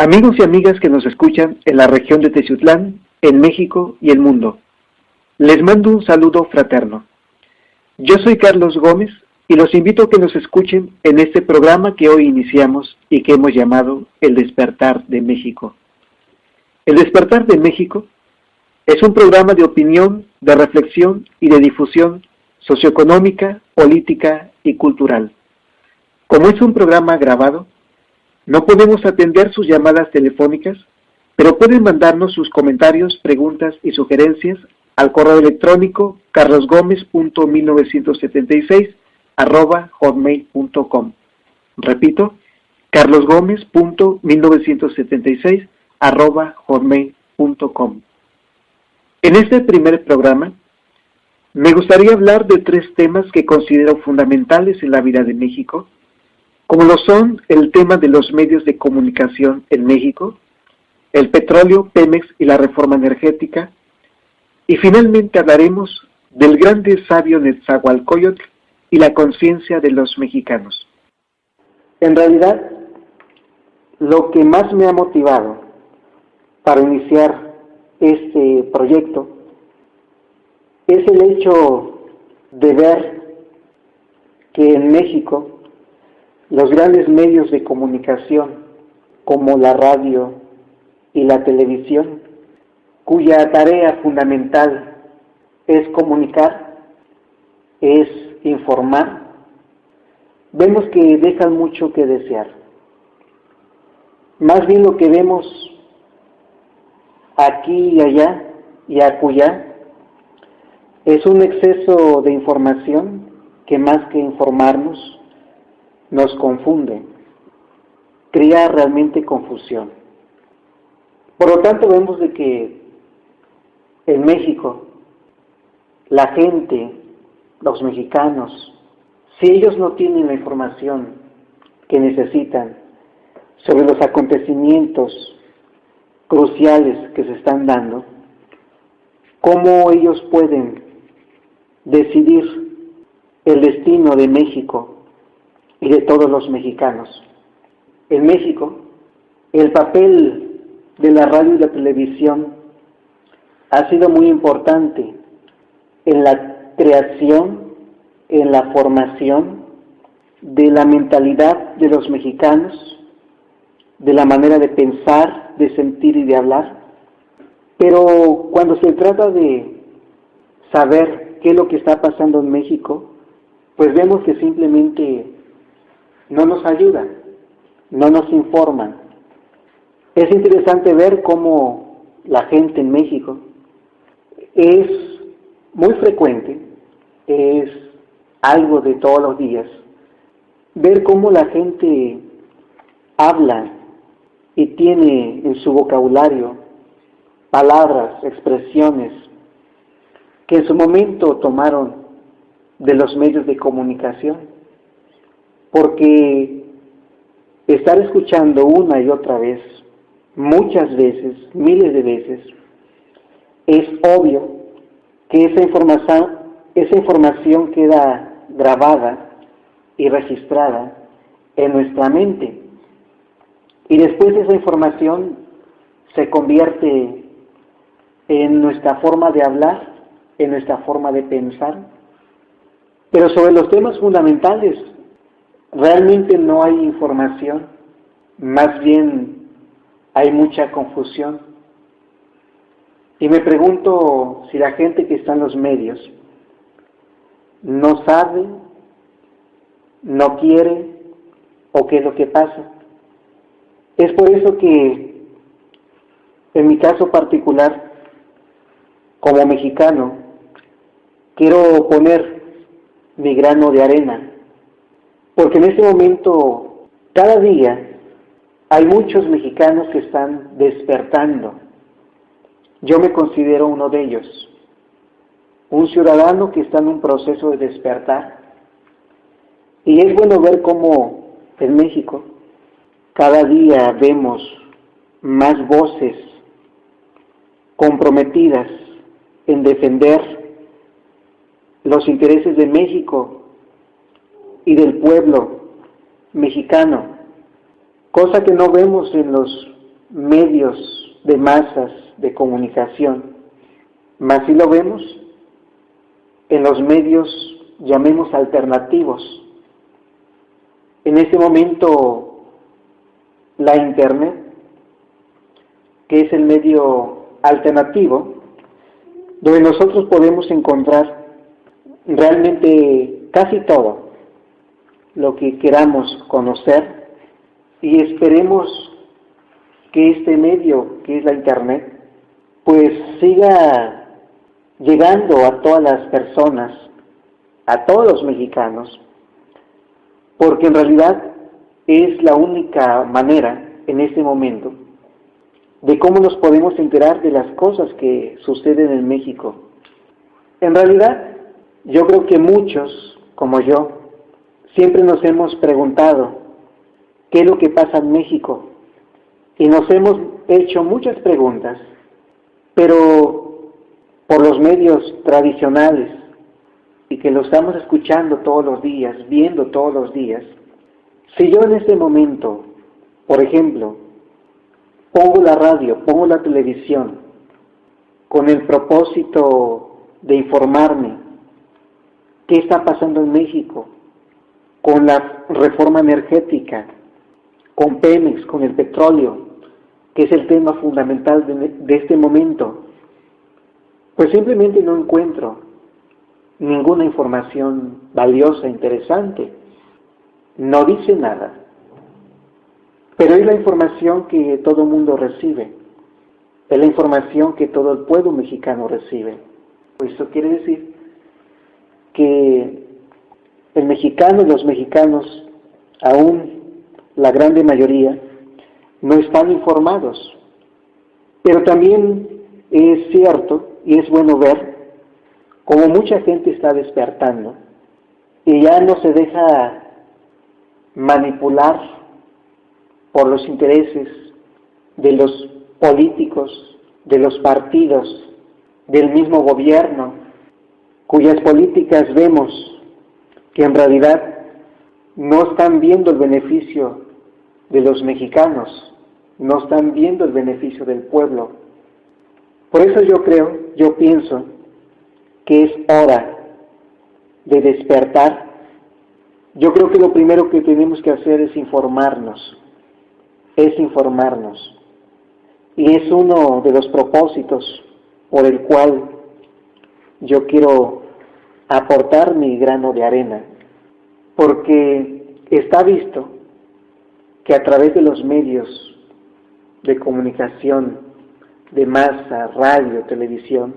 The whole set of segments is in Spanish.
Amigos y amigas que nos escuchan en la región de Teciutlán, en México y el mundo, les mando un saludo fraterno. Yo soy Carlos Gómez y los invito a que nos escuchen en este programa que hoy iniciamos y que hemos llamado El Despertar de México. El Despertar de México es un programa de opinión, de reflexión y de difusión socioeconómica, política y cultural. Como es un programa grabado, no podemos atender sus llamadas telefónicas, pero pueden mandarnos sus comentarios, preguntas y sugerencias al correo electrónico carlosgomez.1976@hotmail.com. Repito, carlosgomez.1976@hotmail.com. En este primer programa, me gustaría hablar de 3 temas que considero fundamentales en la vida de México, como lo son el tema de los medios de comunicación en México, el petróleo, Pemex y la reforma energética, y finalmente hablaremos del grande sabio Netzahualcóyotl y la conciencia de los mexicanos. En realidad, lo que más me ha motivado para iniciar este proyecto es el hecho de ver que en México los grandes medios de comunicación, como la radio y la televisión, cuya tarea fundamental es comunicar, es informar, vemos que dejan mucho que desear. Más bien lo que vemos aquí y allá y acullá es un exceso de información que más que informarnos, nos confunde, crea realmente confusión. Por lo tanto, vemos de que en México, la gente, los mexicanos, si ellos no tienen la información que necesitan sobre los acontecimientos cruciales que se están dando, ¿cómo ellos pueden decidir el destino de México y de todos los mexicanos? En México, el papel de la radio y la televisión ha sido muy importante en la creación, en la formación de la mentalidad de los mexicanos, de la manera de pensar, de sentir y de hablar. Pero cuando se trata de saber qué es lo que está pasando en México, pues vemos que simplemente no nos ayudan, no nos informan. Es interesante ver cómo la gente en México es muy frecuente, es algo de todos los días, ver cómo la gente habla y tiene en su vocabulario palabras, expresiones que en su momento tomaron de los medios de comunicación. Porque estar escuchando una y otra vez, muchas veces, miles de veces, es obvio que esa información queda grabada y registrada en nuestra mente. Y después esa información se convierte en nuestra forma de hablar, en nuestra forma de pensar. Pero sobre los temas fundamentales, realmente no hay información, más bien hay mucha confusión. Y me pregunto si la gente que está en los medios no sabe, no quiere o qué es lo que pasa. Es por eso que, en mi caso particular, como mexicano, quiero poner mi grano de arena. Porque en este momento, cada día, hay muchos mexicanos que están despertando. Yo me considero uno de ellos, un ciudadano que está en un proceso de despertar. Y es bueno ver cómo en México, cada día vemos más voces comprometidas en defender los intereses de México y del pueblo mexicano, cosa que no vemos en los medios de masas de comunicación, mas si lo vemos en los medios, llamemos alternativos. En este momento, la Internet, que es el medio alternativo, donde nosotros podemos encontrar realmente casi todo lo que queramos conocer, y esperemos que este medio, que es la Internet, pues siga llegando a todas las personas, a todos los mexicanos, porque en realidad es la única manera en este momento de cómo nos podemos enterar de las cosas que suceden en México. En realidad, yo creo que muchos, como yo, siempre nos hemos preguntado qué es lo que pasa en México, y nos hemos hecho muchas preguntas, pero por los medios tradicionales, y que lo estamos escuchando todos los días, viendo todos los días, si yo en este momento, por ejemplo, pongo la radio, pongo la televisión, con el propósito de informarme qué está pasando en México, con la reforma energética, con Pemex, con el petróleo, que es el tema fundamental de este momento, pues simplemente no encuentro ninguna información valiosa, interesante. No dice nada. Pero es la información que todo el mundo recibe. Es la información que todo el pueblo mexicano recibe. Pues eso quiere decir que el mexicano y los mexicanos, aún la grande mayoría, no están informados. Pero también es cierto y es bueno ver cómo mucha gente está despertando y ya no se deja manipular por los intereses de los políticos, de los partidos, del mismo gobierno, cuyas políticas vemos que en realidad no están viendo el beneficio de los mexicanos, no están viendo el beneficio del pueblo. Por eso yo pienso que es hora de despertar. Yo creo que lo primero que tenemos que hacer es informarnos. Y es uno de los propósitos por el cual yo quiero aportar mi grano de arena, porque está visto que a través de los medios de comunicación, de masa, radio, televisión,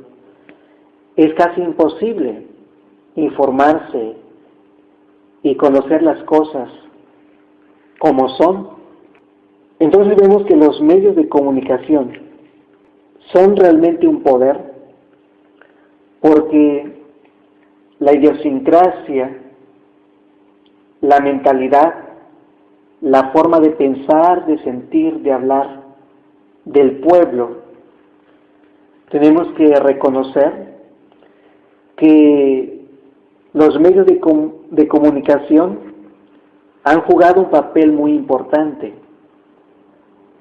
es casi imposible informarse y conocer las cosas como son. Entonces vemos que los medios de comunicación son realmente un poder, porque la idiosincrasia, la mentalidad, la forma de pensar, de sentir, de hablar del pueblo, tenemos que reconocer que los medios de comunicación han jugado un papel muy importante,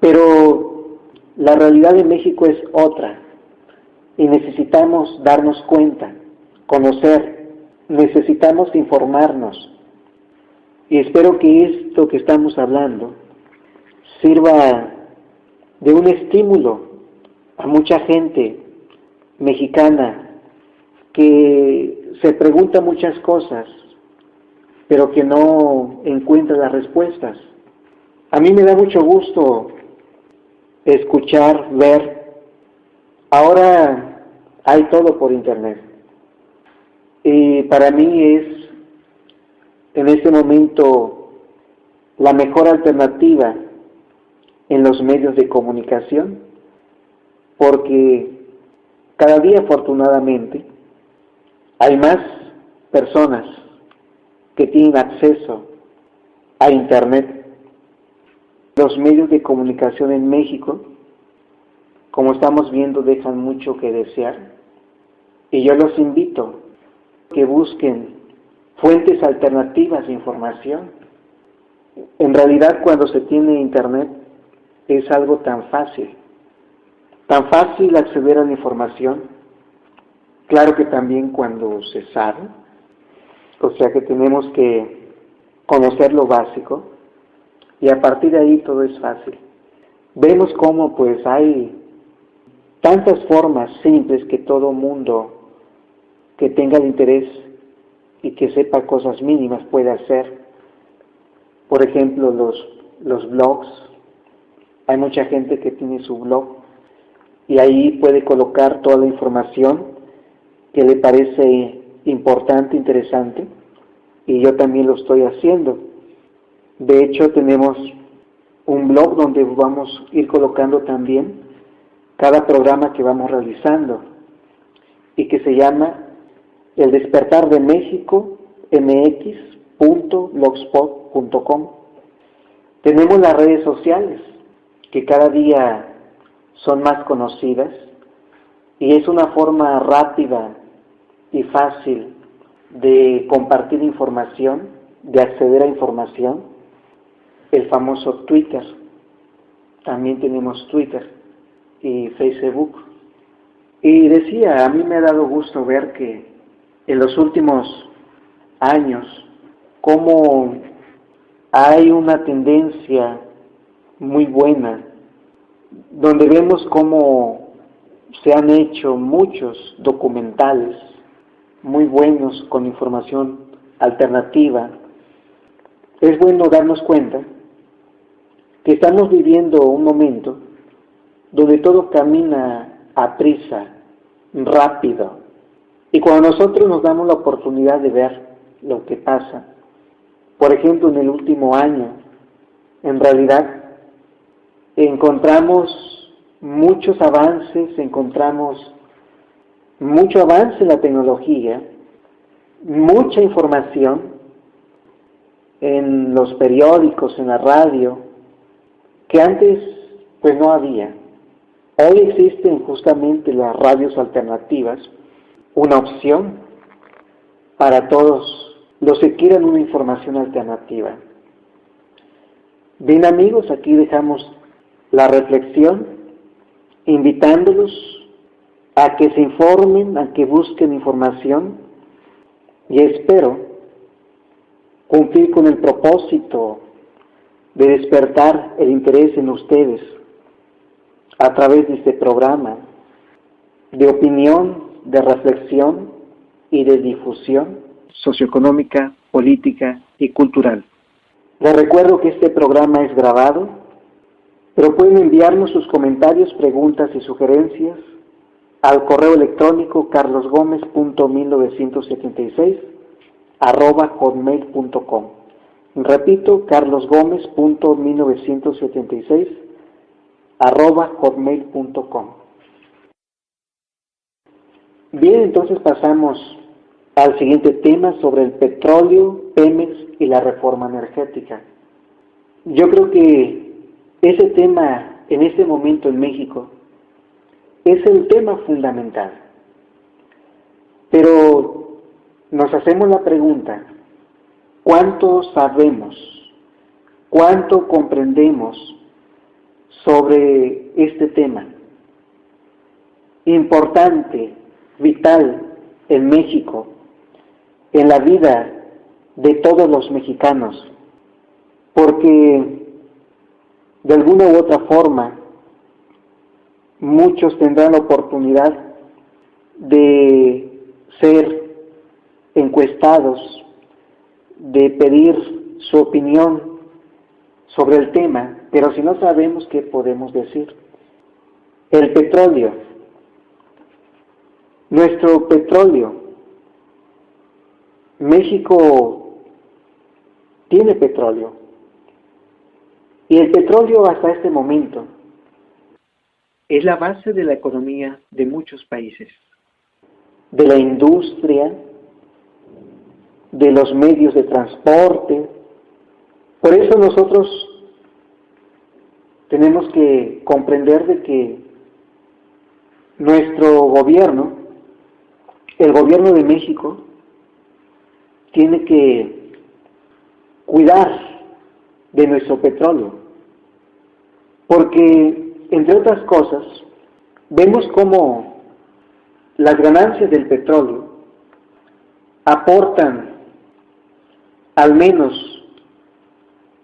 pero la realidad de México es otra y necesitamos darnos cuenta, conocer, necesitamos informarnos, y espero que esto que estamos hablando sirva de un estímulo a mucha gente mexicana que se pregunta muchas cosas, pero que no encuentra las respuestas. A mí me da mucho gusto escuchar, ver. Ahora hay todo por internet. Y para mí es, en este momento, la mejor alternativa en los medios de comunicación, porque cada día, afortunadamente, hay más personas que tienen acceso a internet. Los medios de comunicación en México, como estamos viendo, dejan mucho que desear, y yo los invito a que busquen fuentes alternativas de información. En realidad, cuando se tiene internet, es algo tan fácil acceder a la información. Claro que también cuando se sabe, o sea que tenemos que conocer lo básico y a partir de ahí todo es fácil. Vemos cómo pues hay tantas formas simples que todo mundo que tenga el interés y que sepa cosas mínimas puede hacer. Por ejemplo, los blogs. Hay mucha gente que tiene su blog y ahí puede colocar toda la información que le parece importante, interesante, y yo también lo estoy haciendo. De hecho, tenemos un blog donde vamos a ir colocando también cada programa que vamos realizando y que se llama El Despertar de México mx.blogspot.com. Tenemos las redes sociales que cada día son más conocidas y es una forma rápida y fácil de compartir información, de acceder a información. El famoso Twitter, también tenemos Twitter y Facebook. Y decía, a mí me ha dado gusto ver que en los últimos años, cómo hay una tendencia muy buena, donde vemos cómo se han hecho muchos documentales muy buenos con información alternativa. Es bueno darnos cuenta que estamos viviendo un momento donde todo camina a prisa, rápido, y cuando nosotros nos damos la oportunidad de ver lo que pasa, por ejemplo en el último año, en realidad encontramos muchos avances, encontramos mucho avance en la tecnología, mucha información en los periódicos, en la radio, que antes pues no había. Hoy existen justamente las radios alternativas, una opción para todos los que quieran una información alternativa. Bien amigos, aquí dejamos la reflexión, invitándolos a que se informen, a que busquen información, y espero cumplir con el propósito de despertar el interés en ustedes a través de este programa de opinión, de reflexión y de difusión socioeconómica, política y cultural. Les recuerdo que este programa es grabado, pero pueden enviarnos sus comentarios, preguntas y sugerencias al correo electrónico carlosgomez.1976@hotmail.com. Repito, carlosgomez.1976@hotmail.com. Bien, entonces pasamos al siguiente tema sobre el petróleo, Pemex y la reforma energética. Yo creo que ese tema en este momento en México es el tema fundamental. Pero nos hacemos la pregunta, ¿cuánto sabemos? ¿Cuánto comprendemos sobre este tema? Importante, vital en México, en la vida de todos los mexicanos, porque de alguna u otra forma muchos tendrán la oportunidad de ser encuestados, de pedir su opinión sobre el tema, pero si no sabemos, ¿qué podemos decir? El petróleo, nuestro petróleo. México tiene petróleo, y el petróleo hasta este momento es la base de la economía de muchos países, de la industria, de los medios de transporte. Por eso nosotros tenemos que comprender de que nuestro gobierno, el gobierno de México, tiene que cuidar de nuestro petróleo, Porque, entre otras cosas, vemos cómo las ganancias del petróleo aportan al menos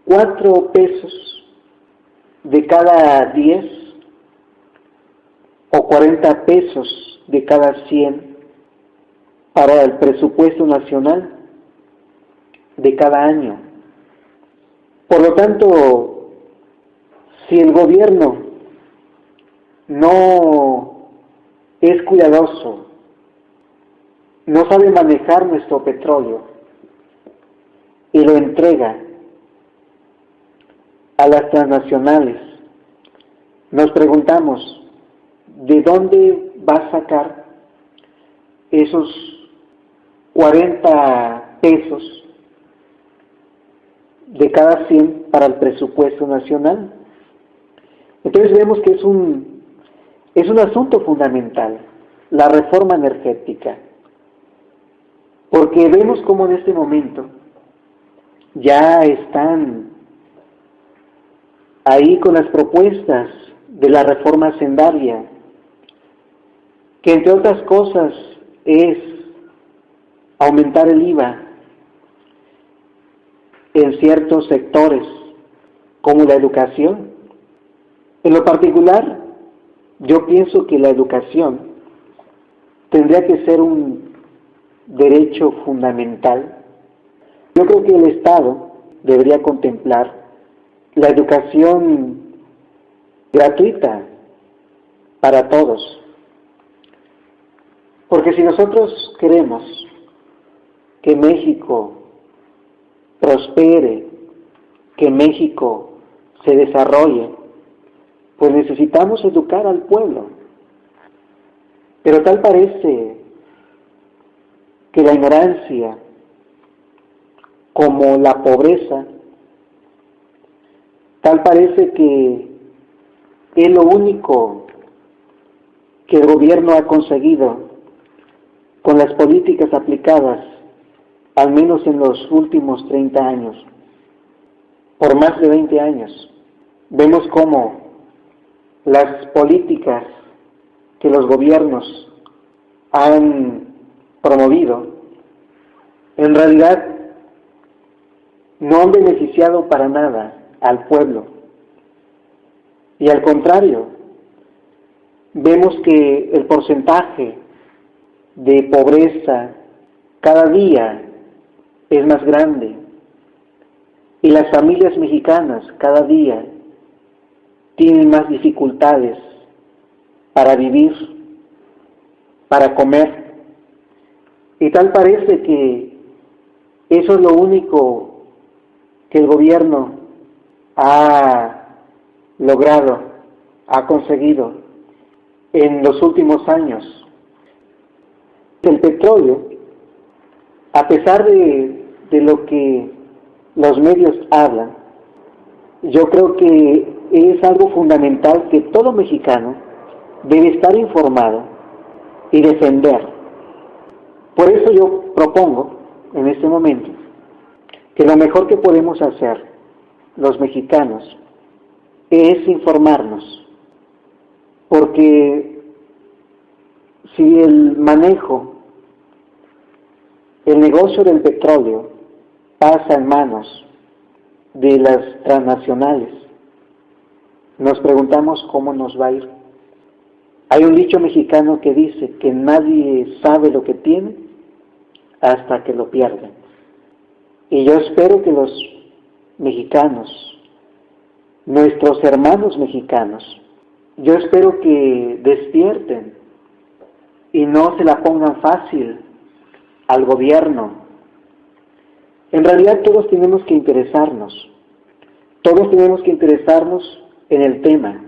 4 pesos de cada 10 o 40 pesos de cada 100 para el presupuesto nacional de cada año. Por lo tanto, si el gobierno no es cuidadoso, no sabe manejar nuestro petróleo y lo entrega a las transnacionales, nos preguntamos, ¿de dónde va a sacar esos 40 pesos de cada 100 para el presupuesto nacional? Entonces vemos que es un asunto fundamental, la reforma energética, porque vemos cómo en este momento ya están ahí con las propuestas de la reforma hacendaria, que entre otras cosas es aumentar el IVA en ciertos sectores, como la educación. En lo particular, yo pienso que la educación tendría que ser un derecho fundamental. Yo creo que el Estado debería contemplar la educación gratuita para todos. Porque si nosotros queremos que México prospere, que México se desarrolle, pues necesitamos educar al pueblo. Pero tal parece que la ignorancia, como la pobreza, tal parece que es lo único que el gobierno ha conseguido con las políticas aplicadas, al menos en los últimos 30 años, por más de 20 años. Vemos cómo las políticas que los gobiernos han promovido, en realidad no han beneficiado para nada al pueblo. Y al contrario, vemos que el porcentaje de pobreza cada día es más grande y las familias mexicanas cada día tienen más dificultades para vivir, para comer, y tal parece que eso es lo único que el gobierno ha logrado, ha conseguido en los últimos años. El petróleo, a pesar de lo que los medios hablan, yo creo que es algo fundamental que todo mexicano debe estar informado y defender. Por eso yo propongo en este momento que lo mejor que podemos hacer los mexicanos es informarnos, porque si el manejo, el negocio del petróleo pasa en manos de las transnacionales, nos preguntamos cómo nos va a ir. Hay un dicho mexicano que dice que nadie sabe lo que tiene hasta que lo pierde. Y yo espero que los mexicanos, nuestros hermanos mexicanos, yo espero que despierten y no se la pongan fácil al gobierno. En realidad todos tenemos que interesarnos en el tema.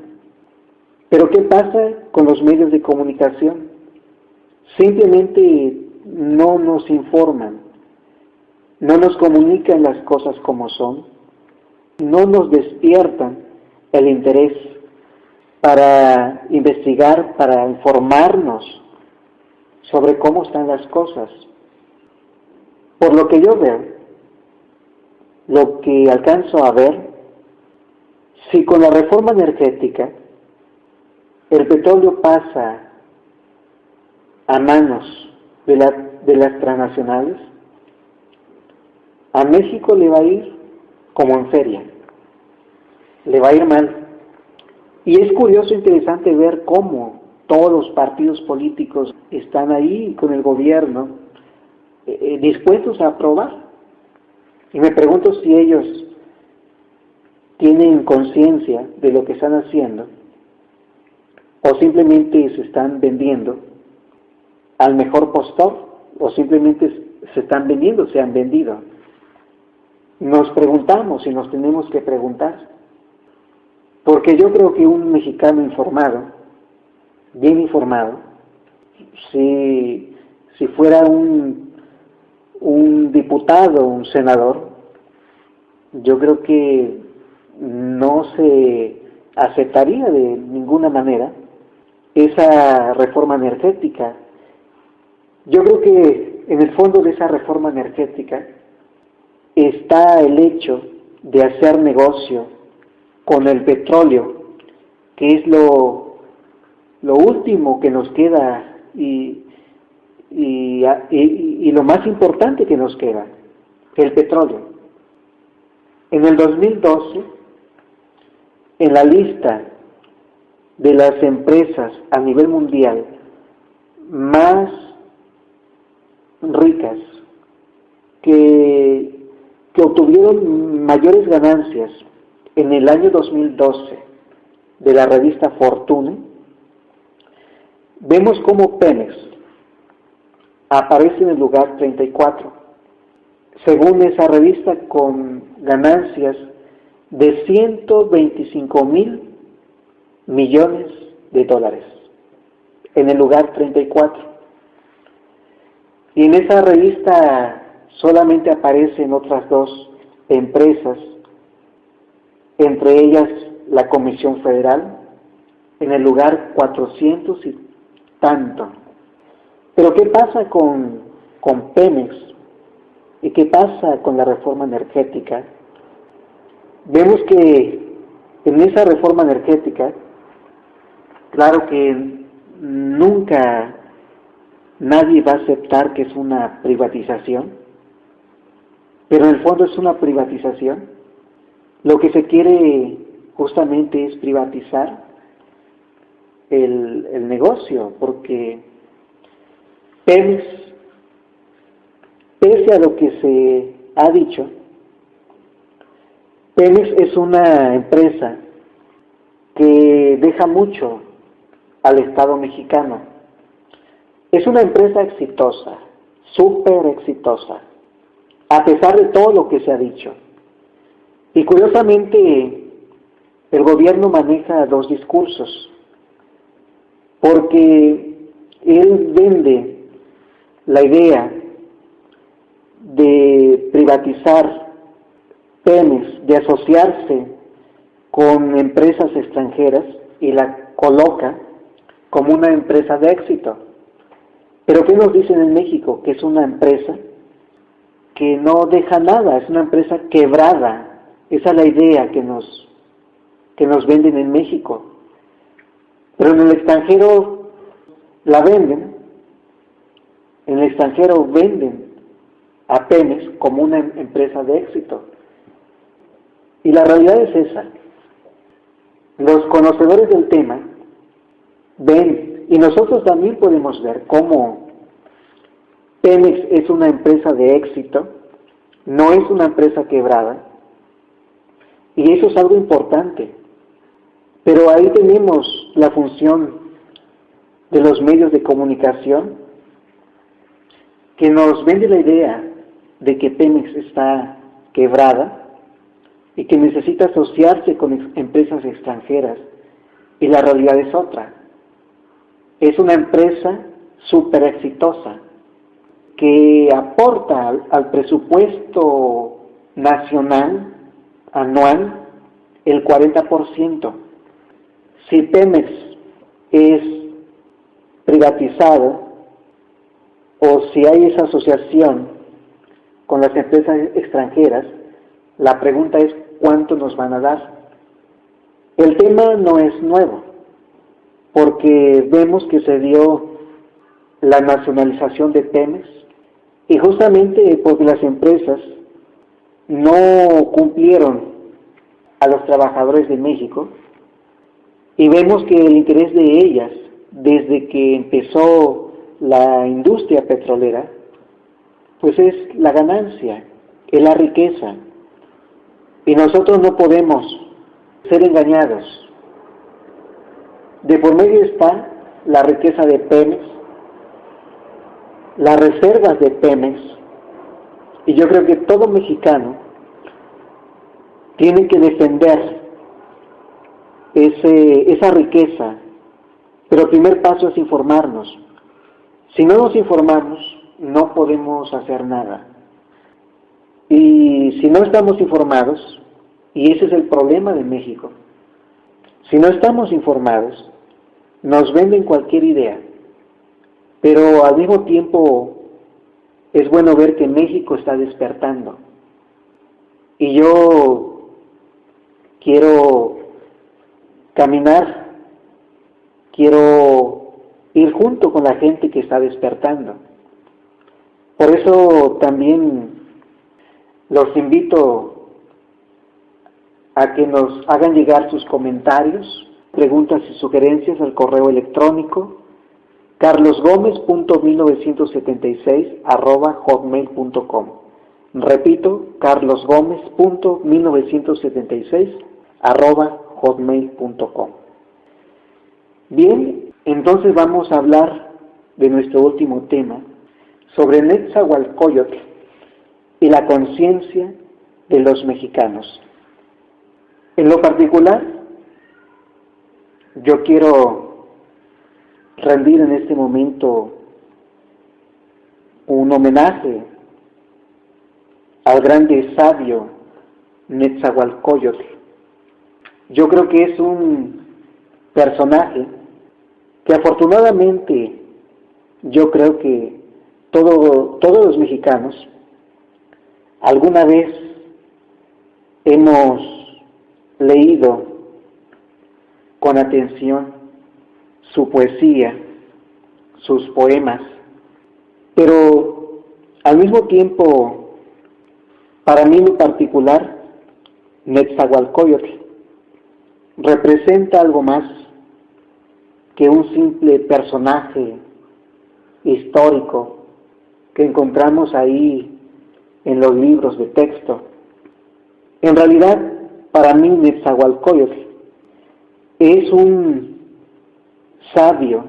Pero ¿qué pasa con los medios de comunicación? Simplemente no nos informan, no nos comunican las cosas como son, no nos despiertan el interés para investigar, para informarnos sobre cómo están las cosas. Por lo que yo veo, lo que alcanzo a ver, Si con la reforma energética el petróleo pasa a manos de las transnacionales, a México le va a ir como en feria, le va a ir mal. Y es curioso e interesante ver cómo todos los partidos políticos están ahí con el gobierno dispuestos a aprobar. Y me pregunto si ellos tienen conciencia de lo que están haciendo o simplemente se están vendiendo al mejor postor o simplemente se están vendiendo, se han vendido. Nos preguntamos y nos tenemos que preguntar, porque yo creo que un mexicano informado, bien informado, si fuera un diputado, un senador, yo creo que no se aceptaría de ninguna manera esa reforma energética. Yo creo que en el fondo de esa reforma energética está el hecho de hacer negocio con el petróleo, que es lo último que nos queda y lo más importante que nos queda, el petróleo. En el 2012, en la lista de las empresas a nivel mundial más ricas que obtuvieron mayores ganancias en el año 2012 de la revista Fortune, vemos cómo Pemex aparece en el lugar 34, según esa revista, con ganancias de 125,000 millones de dólares, en el lugar 34. Y en esa revista solamente aparecen otras dos empresas, entre ellas la Comisión Federal, en el lugar 400 y tanto. Pero ¿qué pasa con Pemex? ¿Y qué pasa con la reforma energética? Vemos que en esa reforma energética, claro que nunca nadie va a aceptar que es una privatización, pero en el fondo es una privatización. Lo que se quiere justamente es privatizar el negocio, porque Pemex, pese a lo que se ha dicho, Pemex es una empresa que deja mucho al Estado mexicano. Es una empresa exitosa, súper exitosa, a pesar de todo lo que se ha dicho. Y curiosamente, el gobierno maneja dos discursos, porque él vende la idea de privatizar Pemex, de asociarse con empresas extranjeras y la coloca como una empresa de éxito. Pero ¿qué nos dicen en México? Que es una empresa que no deja nada, es una empresa quebrada. Esa es la idea que nos venden en México. Pero en el extranjero la venden, en el extranjero venden a Pemex como una empresa de éxito. Y la realidad es esa. Los conocedores del tema ven, y nosotros también podemos ver, cómo Pemex es una empresa de éxito, no es una empresa quebrada, y eso es algo importante. Pero ahí tenemos la función de los medios de comunicación, que nos vende la idea de que Pemex está quebrada y que necesita asociarse con empresas extranjeras, y la realidad es otra. Es una empresa súper exitosa que aporta al presupuesto nacional anual el 40%. Si Pemex es privatizado, o si hay esa asociación con las empresas extranjeras, la pregunta es ¿cuánto nos van a dar? El tema no es nuevo, porque vemos que se dio la nacionalización de Pemex y justamente porque las empresas no cumplieron a los trabajadores de México, y vemos que el interés de ellas desde que empezó la industria petrolera pues es la ganancia, es la riqueza, y nosotros no podemos ser engañados. De por medio está la riqueza de Pemex, las reservas de Pemex, y yo creo que todo mexicano tiene que defender esa riqueza, pero el primer paso es informarnos. Si no nos informamos, no podemos hacer nada. Y si no estamos informados, y ese es el problema de México, si no estamos informados, nos venden cualquier idea, pero al mismo tiempo es bueno ver que México está despertando. Y yo quiero caminar, quiero ir junto con la gente que está despertando. Por eso también los invito a que nos hagan llegar sus comentarios, preguntas y sugerencias al correo electrónico carlosgomez.1976@hotmail.com. Repito, carlosgomez.1976@hotmail.com. Bien, entonces vamos a hablar de nuestro último tema, sobre Netzahualcóyotl y la conciencia de los mexicanos. En lo particular, yo quiero rendir en este momento un homenaje al grande sabio Netzahualcóyotl. Yo creo que es un personaje que afortunadamente yo creo que todos los mexicanos alguna vez hemos leído con atención su poesía, sus poemas, pero al mismo tiempo, para mí en particular, Netzahualcóyotl representa algo más que un simple personaje histórico que encontramos ahí en los libros de texto. En realidad, para mí Netzahualcóyotl es un sabio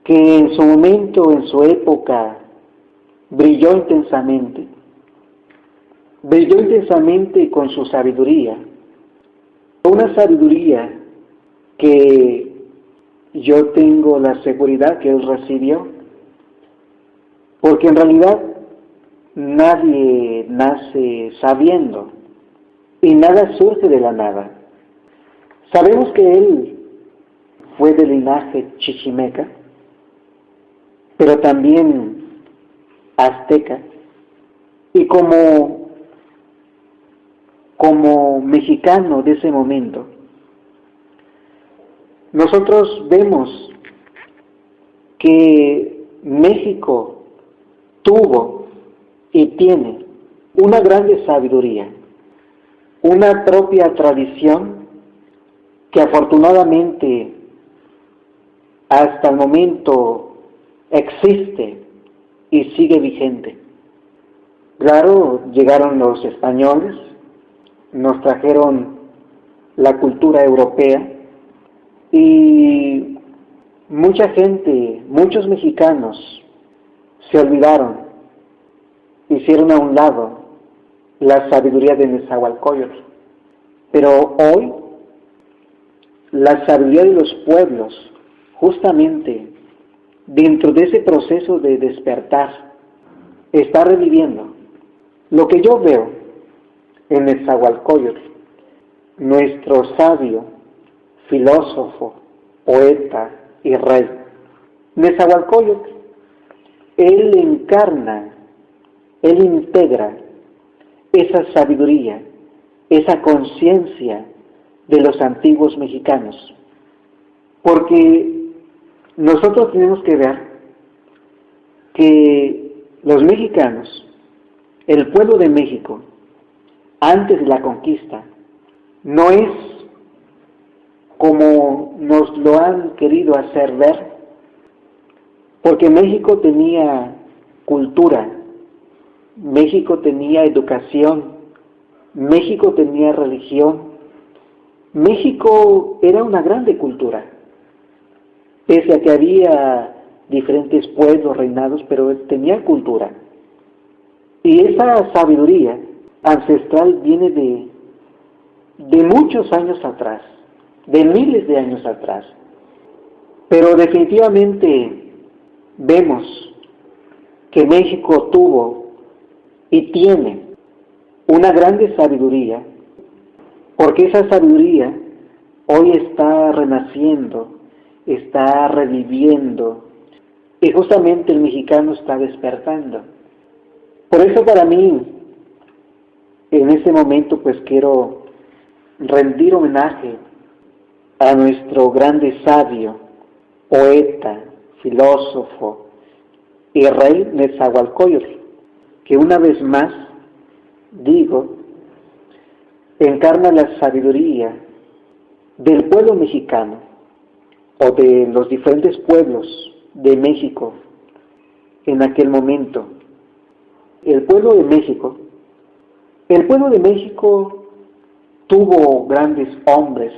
que en su momento, en su época, brilló intensamente con su sabiduría, una sabiduría que yo tengo la seguridad que él recibió, porque en realidad nadie nace sabiendo y nada surge de la nada. Sabemos que él fue del linaje chichimeca, pero también azteca, y como mexicano de ese momento, nosotros vemos que México tuvo y tiene una grande sabiduría, una propia tradición que afortunadamente hasta el momento existe y sigue vigente. Claro, llegaron los españoles, nos trajeron la cultura europea y mucha gente, muchos mexicanos se olvidaron, hicieron a un lado la sabiduría de Netzahualcóyotl. Pero hoy, la sabiduría de los pueblos, justamente dentro de ese proceso de despertar, está reviviendo. Lo que yo veo en Netzahualcóyotl, nuestro sabio, filósofo, poeta y rey, Netzahualcóyotl, él encarna, él integra esa sabiduría, esa conciencia de los antiguos mexicanos, porque nosotros tenemos que ver que los mexicanos, el pueblo de México, antes de la conquista, no es como nos lo han querido hacer ver, porque México tenía cultura, México tenía educación, México tenía religión, México era una grande cultura, pese a que había diferentes pueblos, reinados, pero tenía cultura. Y esa sabiduría ancestral viene de muchos años atrás, de miles de años atrás. Pero definitivamente vemos que México tuvo y tiene una grande sabiduría, porque esa sabiduría hoy está renaciendo, está reviviendo, y justamente el mexicano está despertando. Por eso para mí, en este momento, pues quiero rendir homenaje a nuestro grande sabio, poeta, filósofo y rey Netzahualcóyotl, que una vez más, digo, encarna la sabiduría del pueblo mexicano o de los diferentes pueblos de México en aquel momento. El pueblo de México tuvo grandes hombres,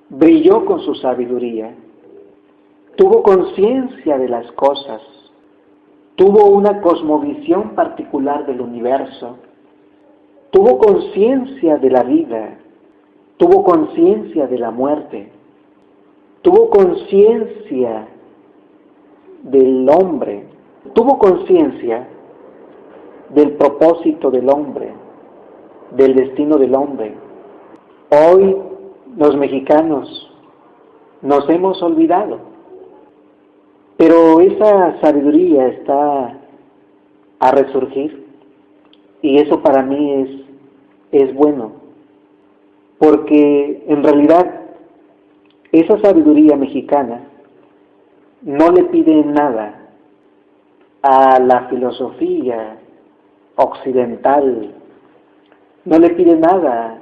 brilló con su sabiduría, tuvo conciencia de las cosas, tuvo una cosmovisión particular del universo, tuvo conciencia de la vida, tuvo conciencia de la muerte, tuvo conciencia del hombre, tuvo conciencia del propósito del hombre, del destino del hombre. Hoy los mexicanos nos hemos olvidado, pero esa sabiduría está a resurgir y eso para mí es bueno, porque en realidad esa sabiduría mexicana no le pide nada a la filosofía occidental, no le pide nada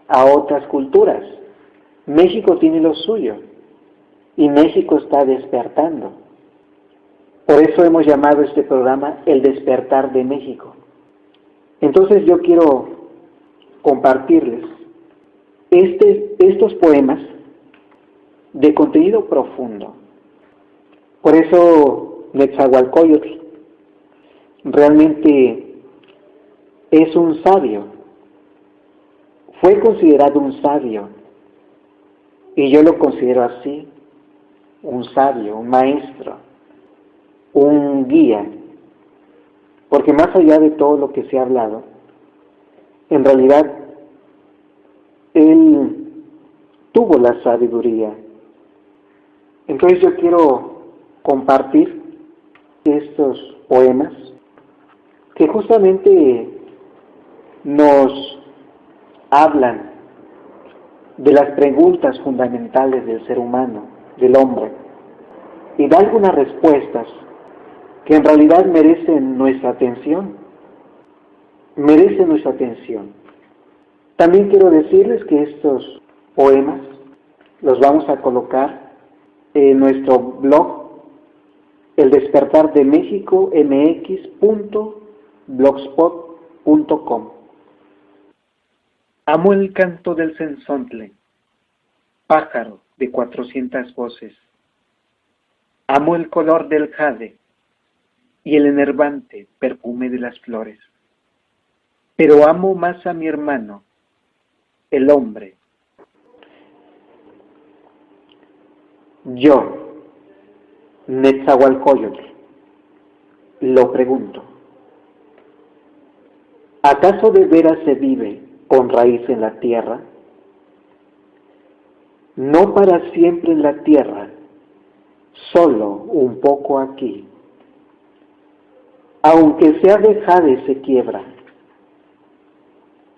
a otras culturas. México tiene lo suyo y México está despertando. Por eso hemos llamado este programa El Despertar de México. Entonces yo quiero compartirles estos poemas de contenido profundo. Por eso Netzahualcóyotl realmente es un sabio, fue considerado un sabio, y yo lo considero así, un sabio, un maestro, un guía, porque más allá de todo lo que se ha hablado, en realidad él tuvo la sabiduría. Entonces yo quiero compartir estos poemas que justamente nos hablan de las preguntas fundamentales del ser humano, del hombre, y da algunas respuestas que en realidad merecen nuestra atención, También quiero decirles que estos poemas los vamos a colocar en nuestro blog, El Despertar de México mx.blogspot.com. Amo el canto del cenzontle, pájaro de 400 voces. Amo el color del jade y el enervante perfume de las flores. Pero amo más a mi hermano, el hombre. Yo, Netzahualcóyotl, lo pregunto. ¿Acaso de veras se vive con raíz en la tierra? No para siempre en la tierra, solo un poco aquí. Aunque sea de jade se quiebra,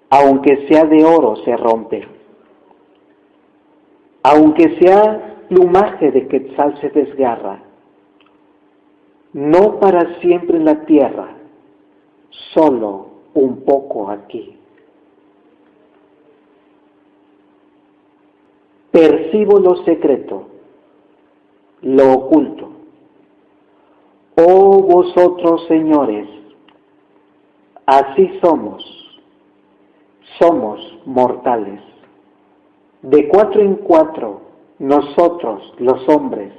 aunque sea de oro se rompe. aunque sea plumaje de quetzal se desgarra, no para siempre en la tierra, solo un poco aquí. Percibo lo secreto, lo oculto. Oh vosotros, señores, así somos mortales. De 4 en 4, nosotros, los hombres,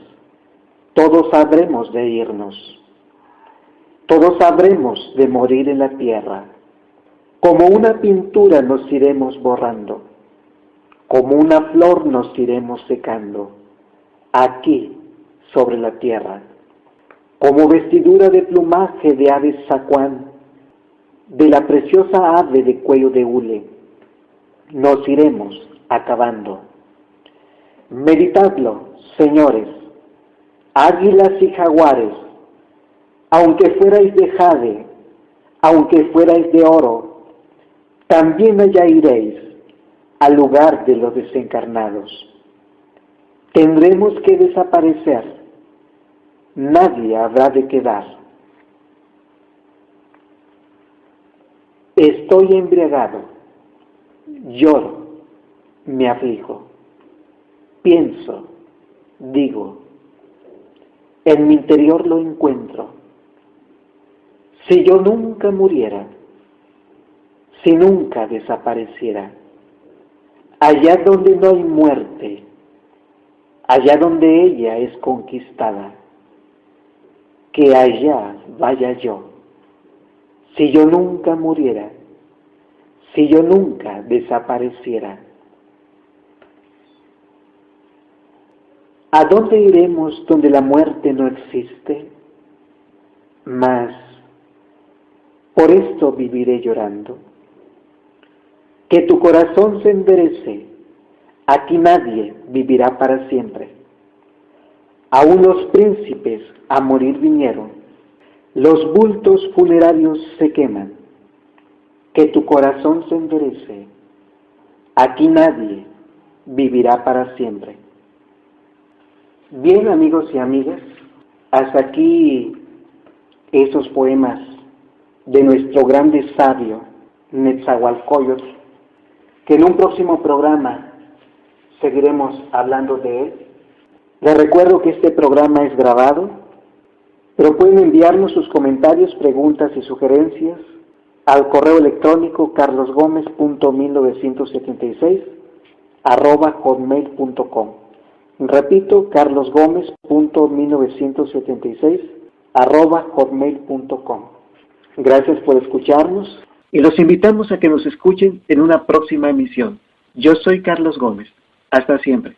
todos habremos de irnos. Todos habremos de morir en la tierra. Como una pintura nos iremos borrando. Como una flor nos iremos secando. Aquí, sobre la tierra. Como vestidura de plumaje de ave zacuán, de la preciosa ave de cuello de hule, nos iremos acabando. Meditadlo, señores, águilas y jaguares, aunque fuerais de jade, aunque fuerais de oro, también allá iréis, al lugar de los desencarnados. Tendremos que desaparecer, nadie habrá de quedar. Estoy embriagado, lloro, me aflijo, pienso, digo, en mi interior lo encuentro. Si yo nunca muriera, si nunca desapareciera, allá donde no hay muerte, allá donde ella es conquistada, que allá vaya yo. Si yo nunca muriera, si yo nunca desapareciera, ¿a dónde iremos donde la muerte no existe? Mas, por esto viviré llorando. Que tu corazón se enderece, aquí nadie vivirá para siempre. Aún los príncipes a morir vinieron, los bultos funerarios se queman. Que tu corazón se enderece, aquí nadie vivirá para siempre. Bien, amigos y amigas, hasta aquí esos poemas de nuestro grande sabio Netzahualcóyotl, que en un próximo programa seguiremos hablando de él. Les recuerdo que este programa es grabado, pero pueden enviarnos sus comentarios, preguntas y sugerencias al correo electrónico carlosgomez.1976@hotmail.com. Repito, carlosgomez.1976@hotmail.com. Gracias por escucharnos y los invitamos a que nos escuchen en una próxima emisión. Yo soy Carlos Gómez. Hasta siempre.